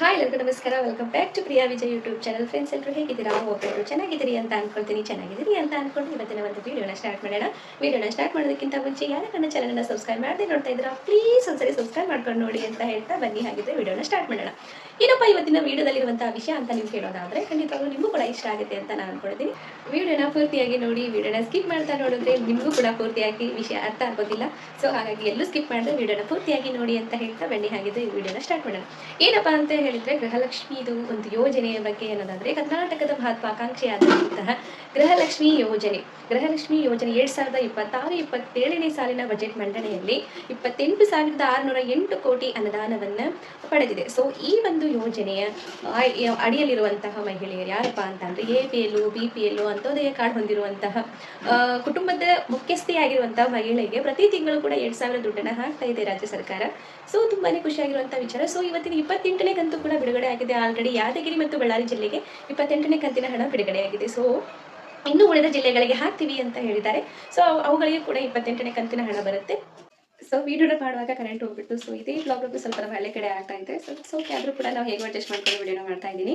Hi ಎಲ್ಲರಿಗೂ ನಮಸ್ಕಾರ. Welcome back to Priya Vijay YouTube channel. Friends ಎಲ್ಲರೂ ಹೇಗಿದ್ದೀರಾ? ಹೋಗ್ಬೇಕು ಚೆನ್ನಾಗಿದ್ದೀರಿ ಅಂತ ಅನ್ಕೊಂಡು ಇವತ್ತಿನ ಒಂದು ವಿಡಿಯೋನ ಸ್ಟಾರ್ಟ್ ಮಾಡೋಣ. ವಿಡಿಯೋನ ಸ್ಟಾರ್ಟ್ ಮಾಡೋದಕ್ಕಿಂತ ಮುಂಚೆ ಯಾರು ನನ್ನ ಚಾನಲ್ನ ಸಬ್ಸ್ಕ್ರೈಬ್ ಮಾಡದೆ ನೋಡ್ತಾ ಇದ್ದೀರಾ, ಪ್ಲೀಸ್ ಒಂದ್ಸರಿ ಸಬ್ಸ್ಕ್ರೈಬ್ ಮಾಡ್ಕೊಂಡು ನೋಡಿ ಅಂತ ಹೇಳ್ತಾ ಬನ್ನಿ. ಹಾಗಿದ್ರೆ ವಿಡಿಯೋನ ಸ್ಟಾರ್ಟ್ ಮಾಡೋಣ. ಏನಪ್ಪ ಇವತ್ತಿನ ವಿಡಿಯೋದಲ್ಲಿರುವಂತಹ ವಿಷಯ ಅಂತ ನೀವು ಹೇಳೋದಾದ್ರೆ ಖಂಡಿತವಾಗ್ಲೂ ನಿಮಗೂ ಕೂಡ ಇಷ್ಟ ಆಗುತ್ತೆ ಅಂತ ನಾನು ಅನ್ಕೊಳ್ತೀನಿ. ವಿಡಿಯೋನ ಪೂರ್ತಿಯಾಗಿ ನೋಡಿ. ವಿಡಿಯೋನ ಸ್ಕಿಪ್ ಮಾಡ್ತಾ ನೋಡಿದ್ರೆ ನಿಮಗೂ ಕೂಡ ಪೂರ್ತಿಯಾಗಿ ವಿಷಯ ಅರ್ಥ ಆಗೋದಿಲ್ಲ. ಸೊ ಹಾಗಾಗಿ ಎಲ್ಲೂ ಸ್ಕಿಪ್ ಮಾಡಿದ್ರೆ ವಿಡಿಯೋನ ಪೂರ್ತಿಯಾಗಿ ನೋಡಿ ಅಂತ ಹೇಳ್ತಾ ಬನ್ನಿ. ಹಾಗಿದ್ರೆ ಈ ವಿಡಿಯೋನ ಸ್ಟಾರ್ಟ್ ಮಾಡೋಣ. ಏನಪ್ಪಾ ಅಂತ ಹೇಳಿದ್ರೆ ಗೃಹಲಕ್ಷ್ಮಿದು ಒಂದು ಯೋಜನೆಯ ಬಗ್ಗೆ ಅನ್ನೋದಾದ್ರೆ ಕರ್ನಾಟಕದ ಮಹತ್ವಾಕಾಂಕ್ಷೆಯಾದಂತಹ ಗೃಹಲಕ್ಷ್ಮಿ ಯೋಜನೆ 2026-27ನೇ ಸಾಲಿನ ಬಜೆಟ್ ಮಂಡನೆಯಲ್ಲಿ 28,608 ಕೋಟಿ ಅನುದಾನವನ್ನ ಪಡೆದಿದೆ. ಸೊ ಈ ಒಂದು ಯೋಜನೆಯ ಅಡಿಯಲ್ಲಿರುವಂತಹ ಮಹಿಳೆಯರು ಯಾರಪ್ಪ ಅಂತಂದ್ರೆ APL, BPL ಅಂತ್ಯೋದಯ ಕಾರ್ಡ್ ಹೊಂದಿರುವಂತಹ ಕುಟುಂಬದ ಮುಖ್ಯಸ್ಥೆಯಾಗಿರುವಂತಹ ಮಹಿಳೆಗೆ ಪ್ರತಿ ತಿಂಗಳು ಕೂಡ 2,000 ದುಡ್ಡನ್ನ ಹಾಕ್ತಾ ಇದೆ ರಾಜ್ಯ ಸರ್ಕಾರ. ಸೊ ತುಂಬಾನೇ ಖುಷಿಯಾಗಿರುವಂತಹ ವಿಚಾರ. ಸೊ ಇವತ್ತಿನ 28ನೇ ಕಂತು ಕೂಡ ಬಿಡುಗಡೆ ಆಗಿದೆ. ಆಲ್ರೆಡಿ ಯಾದಗಿರಿ ಮತ್ತು ಬಳ್ಳಾರಿ ಜಿಲ್ಲೆಗೆ 28ನೇ ಕಂತಿನ ಹಣ ಬಿಡುಗಡೆಯಾಗಿದೆ. ಸೊ ಇನ್ನು ಉಳಿದ ಜಿಲ್ಲೆಗಳಿಗೆ ಹಾಕ್ತೀವಿ ಅಂತ ಹೇಳಿದ್ದಾರೆ. ಸೊ ಅವುಗಳಿಗೆ ಕೂಡ 28ನೇ ಕಂತಿನ ಹಣ ಬರುತ್ತೆ. ಸೊ ವಿಡಿಯೋನ ಮಾಡುವಾಗ ಕರೆಂಟ್ ಹೋಗ್ಬಿಟ್ಟು ಸೊ ಇದೇ ಬ್ಲಾಗ್ ಸ್ವಲ್ಪ ಹಳ್ಳಿ ಕಡೆ ಆಗ್ತಾ ಇದೆ. ಸೊ ಆದರೂ ಕೂಡ ನಾವು ಹೇಗೆ ಅಡ್ಜಸ್ಟ್ ಮಾಡ್ಕೊಂಡು ವಿಡಿಯೋನ ಮಾಡ್ತಾ ಇದ್ದೀನಿ.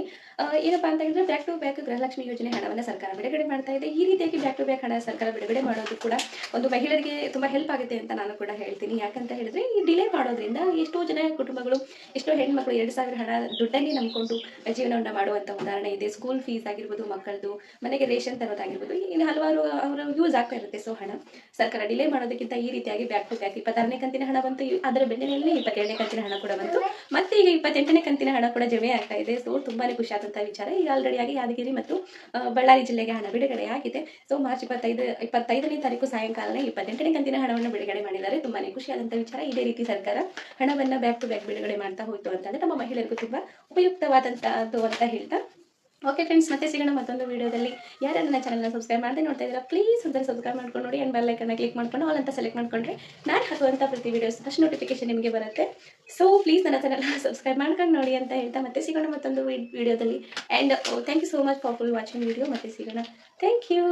ಏನಪ್ಪಾ ಅಂತ ಹೇಳಿದ್ರೆ ಬ್ಯಾಕ್ ಟು ಬ್ಯಾಕ್ ಗೃಹಲಕ್ಷ್ಮಿ ಯೋಜನೆ ಹಣವನ್ನು ಸರ್ಕಾರ ಬಿಡುಗಡೆ ಮಾಡ್ತಾ ಇದೆ. ಈ ರೀತಿಯಾಗಿ ಬ್ಯಾಕ್ ಟು ಬ್ಯಾಕ್ ಹಣ ಸರ್ಕಾರ ಬಿಡುಗಡೆ ಮಾಡೋದು ಕೂಡ ಒಂದು ಮಹಿಳೆಯರಿಗೆ ತುಂಬಾ ಹೆಲ್ಪ್ ಆಗುತ್ತೆ ಅಂತ ನಾನು ಕೂಡ ಹೇಳ್ತೀನಿ. ಯಾಕಂತ ಹೇಳಿದ್ರೆ ಈ ಡಿಲೇ ಮಾಡೋದ್ರಿಂದ ಎಷ್ಟೋ ಜನ ಕುಟುಂಬಗಳು, ಎಷ್ಟೋ ಹೆಣ್ಮಕ್ಳು 2,000 ಹಣ ದುಡ್ಡಲ್ಲಿ ನಂಬ್ಕೊಂಡು ಜೀವನವನ್ನ ಮಾಡುವಂತ ಉದಾಹರಣೆ ಇದೆ. ಸ್ಕೂಲ್ ಫೀಸ್ ಆಗಿರ್ಬೋದು, ಮಕ್ಕಳದು ಮನೆಗೆ ರೇಷನ್ ತರೋದಾಗಿರ್ಬೋದು, ಇನ್ನು ಹಲವಾರು ಅವರು ಯೂಸ್ ಆಗ್ತಾ ಇರುತ್ತೆ. ಸೊ ಹಣ ಸರ್ಕಾರ ಡಿಲೇ ಮಾಡೋದಕ್ಕಿಂತ ಈ ರೀತಿಯಾಗಿ ಬ್ಯಾಕ್ ಟು ಬ್ಯಾಕ್ 26ನೇ ಕಂತಿನ ಹಣ ಬಂತು, ಅದರ ಬೆನ್ನಿನಲ್ಲಿ 27ನೇ ಕಂತಿನ ಹಣ ಕೂಡ ಬಂತು, ಮತ್ತೆ ಈಗ 28ನೇ ಕಂತಿನ ಹಣ ಕೂಡ ಜಮೆ ಆಗ್ತಾ ಇದೆ. ಸೊ ತುಂಬಾನೇ ಖುಷಿ ಆದಂತಹ ವಿಚಾರ. ಈಗ ಆಲ್ರೆಡಿಯಾಗಿ ಯಾದಗಿರಿ ಮತ್ತು ಬಳ್ಳಾರಿ ಜಿಲ್ಲೆಗೆ ಹಣ ಬಿಡುಗಡೆ ಆಗಿದೆ. ಸೊ ಮಾರ್ಚ್ 25ನೇ ತಾರೀಕು ಸಾಯಂಕಾಲ 28ನೇ ಕಂತಿನ ಹಣವನ್ನು ಬಿಡುಗಡೆ ಮಾಡಿದ್ದಾರೆ. ತುಂಬಾನೇ ಖುಷಿಯಾದಂತಹ ವಿಚಾರ. ಇದೇ ರೀತಿ ಸರ್ಕಾರ ಹಣವನ್ನ ಬ್ಯಾಕ್ ಟು ಬ್ಯಾಕ್ ಬಿಡುಗಡೆ ಮಾಡ್ತಾ ಹೋಯ್ತು ಅಂತಂದ್ರೆ ನಮ್ಮ ಮಹಿಳೆಯರಿಗೂ ತುಂಬಾ ಉಪಯುಕ್ತವಾದಂತಹದ್ದು ಅಂತ ಹೇಳ್ತಾ ಓಕೆ ಫ್ರೆಂಡ್ಸ್, ಮತ್ತೆ ಸಿಗೋಣ ಮತ್ತೊಂದು ವಿಡಿಯೋದಲ್ಲಿ. ಯಾರು ನನ್ನ ಚಾನಲ್ನ ಸಬ್ಸ್ಕ್ರೈಬ್ ಮಾಡದೆ ನೋಡ್ತಾ ಇದ್ದೀರಾ, ಪ್ಲೀಸ್ ಒಂದ್ಸರಿ ಸಬ್ಸ್ಕ್ರೈಬ್ ಮಾಡ್ಕೊಂಡು ನೋಡಿ. ಆ್ಯಂಡ್ ಬೆಲ್ ಐಕನ್ನ ಕ್ಲಿಕ್ ಮಾಡ್ಕೊಂಡು ಆಲ್ ಅಂತ ಸೆಲೆಕ್ಟ್ ಮಾಡ್ಕೊಂಡ್ರೆ ನಾನು ಹಾಕುವಂಥ ಪ್ರತಿ ವಿಡಿಯೋಸ್ ಫಸ್ಟ್ ನೋಟಿಫಿಕೇಶನ್ ನಿಮಗೆ ಬರುತ್ತೆ. ಸೊ ಪ್ಲೀಸ್ ನನ್ನ ಚಾನಲ್ನ ಸಬ್ಸ್ಕ್ರೈಬ್ ಮಾಡ್ಕೊಂಡು ನೋಡಿ ಅಂತ ಹೇಳ್ತಾ ಮತ್ತೆ ಸಿಗೋಣ ಮತ್ತೊಂದು ವಿಡಿಯೋದಲ್ಲಿ. And thank you so much for full watching video. ಮತ್ತೆ ಸಿಗೋಣ. Thank you.